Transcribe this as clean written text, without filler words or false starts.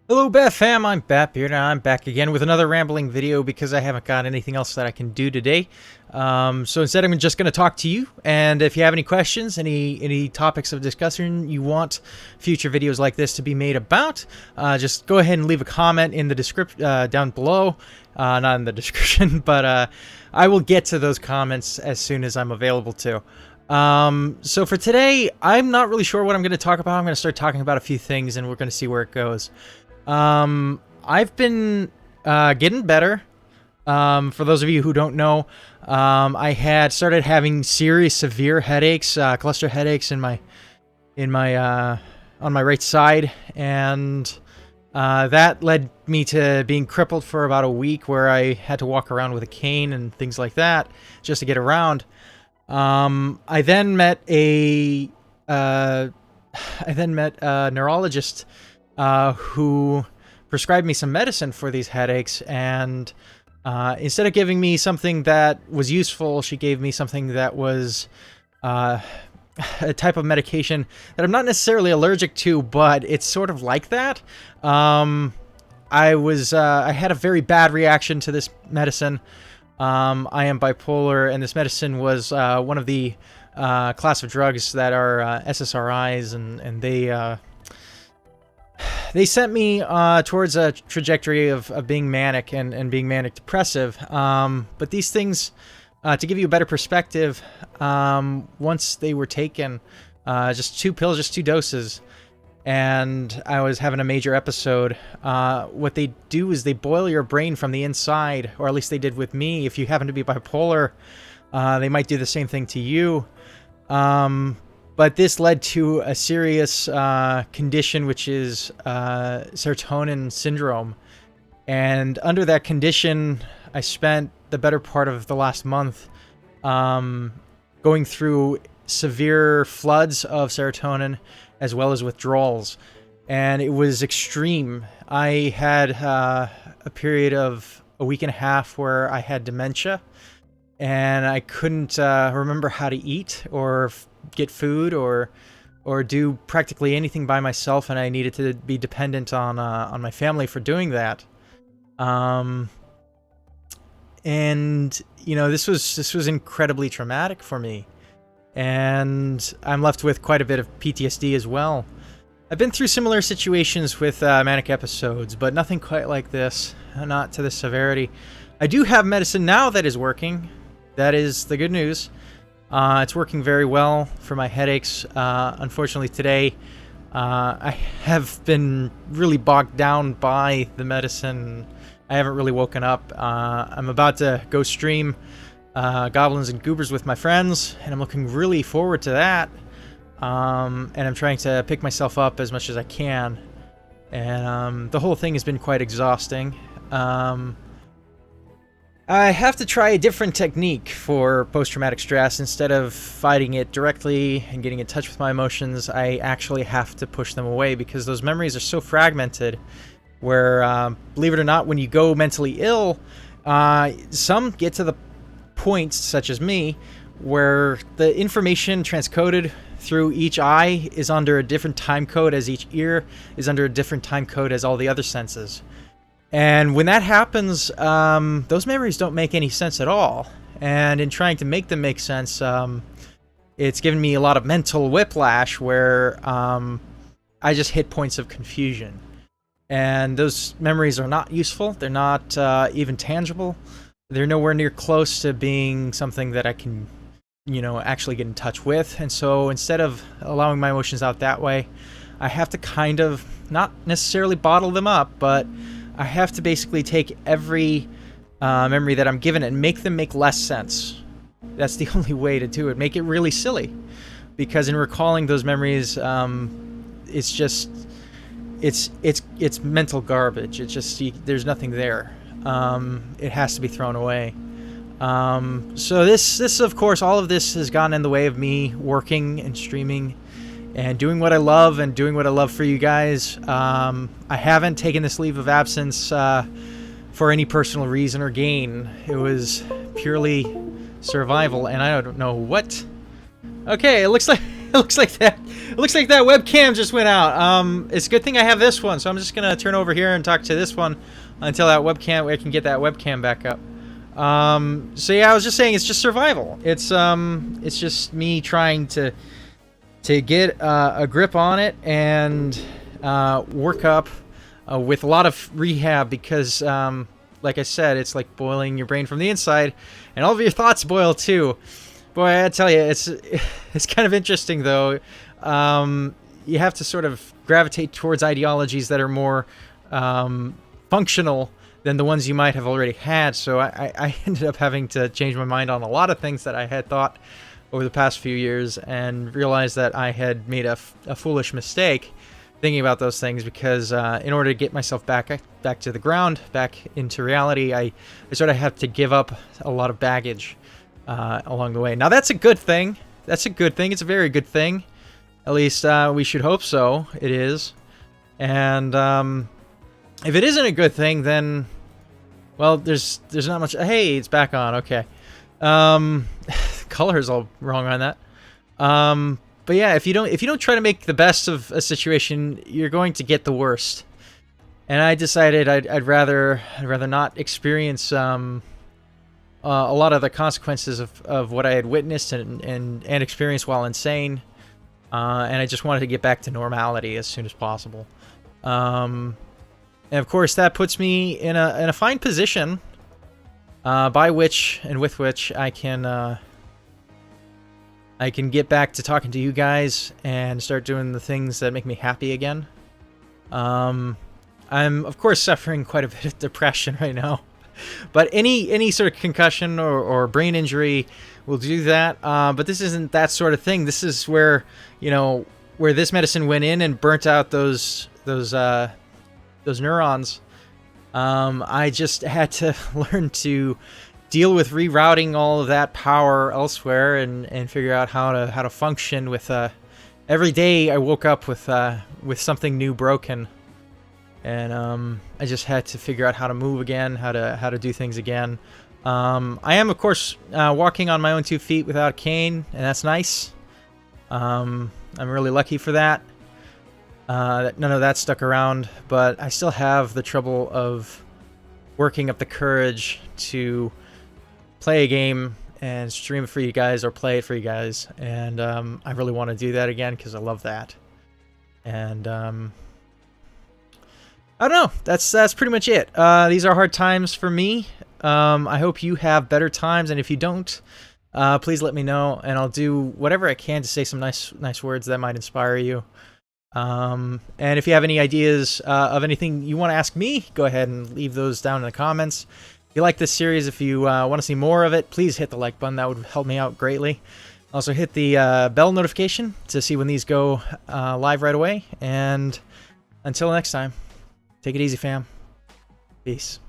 Hello, Beth fam. I'm Bat Beard, and I'm back again with another rambling video because I haven't got anything else that I can do today. So instead, I'm just going to talk to you. And if you have any questions, any topics of discussion you want future videos like this to be made about, just go ahead and leave a comment in the description down below. Not in the description, but I will get to those comments as soon as I'm available to. So for today, I'm not really sure what I'm going to talk about. I'm going to start talking about a few things, and we're going to see where it goes. I've been getting better. For those of you who don't know, I had started having severe headaches, cluster headaches on my right side, and that led me to being crippled for about a week, where I had to walk around with a cane and things like that just to get around. I then met a neurologist who prescribed me some medicine for these headaches, and instead of giving me something that was useful, she gave me something that was a type of medication that I'm not necessarily allergic to, but it's sort of like that. I had a very bad reaction to this medicine. I am bipolar, and this medicine was one of the class of drugs that are SSRIs, and they sent me towards a trajectory of being manic and being manic depressive. But these things, to give you a better perspective, once they were taken, just 2 pills, just 2 doses, and I was having a major episode. What they do is they boil your brain from the inside, or at least they did with me. If you happen to be bipolar, they might do the same thing to you. But this led to a serious condition, which is serotonin syndrome. And under that condition, I spent the better part of the last month going through severe floods of serotonin as well as withdrawals. And it was extreme. I had a period of a week and a half where I had dementia, and I couldn't remember how to eat or get food or do practically anything by myself, and I needed to be dependent on my family for doing that. And you know, this was incredibly traumatic for me, and I'm left with quite a bit of PTSD as well. I've been through similar situations with manic episodes, but nothing quite like this, not to this severity. I do have medicine now that is working. That is the good news. It's working very well for my headaches. Unfortunately today, I have been really bogged down by the medicine. I haven't really woken up. I'm about to go stream Goblins and Goobers with my friends, and I'm looking really forward to that. And I'm trying to pick myself up as much as I can. And the whole thing has been quite exhausting. I have to try a different technique for post-traumatic stress. Instead of fighting it directly and getting in touch with my emotions, I actually have to push them away, because those memories are so fragmented where, believe it or not, when you go mentally ill, some get to the point, such as me, where the information transcoded through each eye is under a different time code, as each ear is under a different time code as all the other senses. And when that happens, those memories don't make any sense at all. And in trying to make them make sense, it's given me a lot of mental whiplash, where I just hit points of confusion. And those memories are not useful. They're not even tangible. They're nowhere near close to being something that I can, you know, actually get in touch with. And so instead of allowing my emotions out that way, I have to kind of, not necessarily bottle them up, but I have to basically take every memory that I'm given and make them make less sense. That's the only way to do it. Make it really silly. Because in recalling those memories, it's just, it's mental garbage. It's just, there's nothing there. It has to be thrown away. So this, of course, all of this has gotten in the way of me working and streaming and doing what I love and doing what I love for you guys. I haven't taken this leave of absence for any personal reason or gain. It was purely survival, and I don't know what. Okay, it looks like It looks like that webcam just went out. It's a good thing I have this one, so I'm just gonna turn over here and talk to this one until that webcam, I can get that webcam back up. So yeah, I was just saying, it's just survival. It's just me trying to get a grip on it and work up with a lot of rehab because, like I said, it's like boiling your brain from the inside, and all of your thoughts boil too. Boy, I tell you, it's kind of interesting though. You have to sort of gravitate towards ideologies that are more functional than the ones you might have already had. So I ended up having to change my mind on a lot of things that I had thought over the past few years, and realized that I had made a foolish mistake thinking about those things, because in order to get myself back to the ground, back into reality, I sort of have to give up a lot of baggage along the way. Now that's a good thing. That's a good thing. It's a very good thing. At least we should hope so. It is. And if it isn't a good thing, then, well, there's not much. Hey, it's back on. Okay. Color's all wrong on that. But yeah, if you don't try to make the best of a situation, you're going to get the worst. And I decided I'd rather not experience a lot of the consequences of what I had witnessed and experienced while insane. And I just wanted to get back to normality as soon as possible. And of course, that puts me in a fine position, by which and with which I can get back to talking to you guys and start doing the things that make me happy again. I'm of course suffering quite a bit of depression right now, but any sort of concussion or brain injury will do that. But this isn't that sort of thing. This is where, where this medicine went in and burnt out those neurons. I just had to learn to deal with rerouting all of that power elsewhere and figure out how to function with every day I woke up with something new broken, and I just had to figure out how to move again, how to do things again. I am of course walking on my own 2 feet without a cane, and that's nice. I'm really lucky for that. None of that stuck around, but I still have the trouble of working up the courage to play a game and stream it for you guys or play it for you guys, and I really want to do that again because I love that. And I don't know, that's pretty much it. These are hard times for me. I hope you have better times, and if you don't, please let me know, and I'll do whatever I can to say some nice words that might inspire you. And if you have any ideas of anything you want to ask me, go ahead and leave those down in the comments. If you like this series, if you want to see more of it, please hit the like button. That would help me out greatly. Also hit the bell notification to see when these go live right away. And until next time, take it easy, fam. Peace.